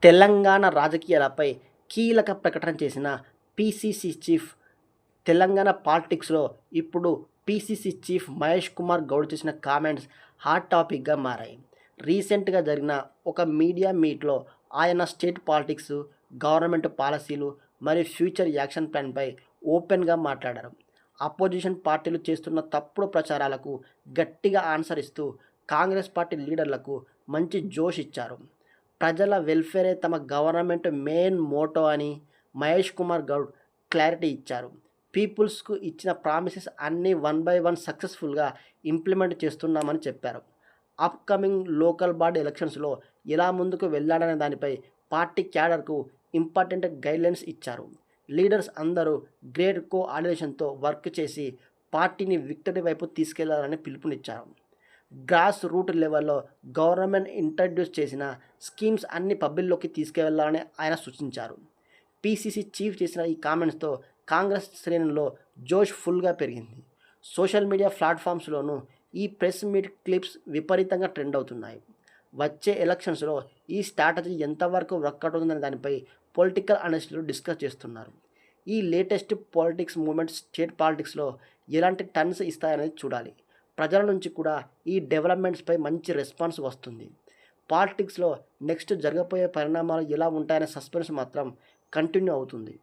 తెలంగాణ రాజకీయాలపై కీలక ప్రకటన చేసిన పీసీసీ చీఫ్. తెలంగాణ పాలిటిక్స్లో ఇప్పుడు పీసీసీ చీఫ్ మహేష్ కుమార్ గౌడ్ చేసిన కామెంట్స్ హాట్ టాపిక్గా మారాయి. రీసెంట్గా జరిగిన ఒక మీడియా మీట్లో ఆయన స్టేట్ పాలిటిక్స్, గవర్నమెంట్ పాలసీలు మరియు ఫ్యూచర్ యాక్షన్ ప్లాన్పై ఓపెన్గా మాట్లాడారు. అపోజిషన్ పార్టీలు చేస్తున్న తప్పుడు ప్రచారాలకు గట్టిగా ఆన్సర్ ఇస్తూ కాంగ్రెస్ పార్టీ లీడర్లకు మంచి జోష్ ఇచ్చారు. ప్రజల వెల్ఫేరే తమ గవర్నమెంట్ మెయిన్ మోటో అని మహేష్ కుమార్ గౌడ్ క్లారిటీ ఇచ్చారు. పీపుల్స్కు ఇచ్చిన ప్రామిసెస్ అన్నీ 1 by 1 సక్సెస్ఫుల్గా ఇంప్లిమెంట్ చేస్తున్నామని చెప్పారు. అప్కమింగ్ లోకల్ బాడీ ఎలక్షన్స్లో ఎలా ముందుకు వెళ్లాడనే దానిపై పార్టీ క్యాడర్కు ఇంపార్టెంట్ గైడ్లైన్స్ ఇచ్చారు. లీడర్స్ అందరూ గ్రేట్ కోఆర్డినేషన్తో వర్క్ చేసి పార్టీని విక్టరీ వైపు తీసుకెళ్లాలని పిలుపునిచ్చారు. గ్రాస్ రూట్ లెవెల్లో గవర్నమెంట్ ఇంట్రడ్యూస్ చేసిన స్కీమ్స్ అన్ని పబ్లిక్లోకి తీసుకెళ్లాలని ఆయన సూచించారు. పీసీసీ చీఫ్ చేసిన ఈ కామెంట్స్తో కాంగ్రెస్ శ్రేణుల్లో జోష్ ఫుల్గా పెరిగింది. సోషల్ మీడియా ప్లాట్ఫామ్స్లోనూ ఈ ప్రెస్ మీట్ క్లిప్స్ విపరీతంగా ట్రెండ్ అవుతున్నాయి. వచ్చే ఎలక్షన్స్లో ఈ స్ట్రాటజీ ఎంతవరకు వర్కౌట్ అవుతుందనే దానిపై పొలిటికల్ అనలిస్టులు డిస్కస్ చేస్తున్నారు. ఈ లేటెస్ట్ పాలిటిక్స్ మూమెంట్స్ స్టేట్ పాలిటిక్స్లో ఎలాంటి టర్న్స్ ఇస్తాయనేది చూడాలి. ప్రజల నుంచి కూడా ఈ డెవలప్మెంట్స్పై మంచి రెస్పాన్స్ వస్తుంది. పాలిటిక్స్లో నెక్స్ట్ జరగబోయే పరిణామాలు ఎలా ఉంటాయనే సస్పెన్స్ మాత్రం కంటిన్యూ అవుతుంది.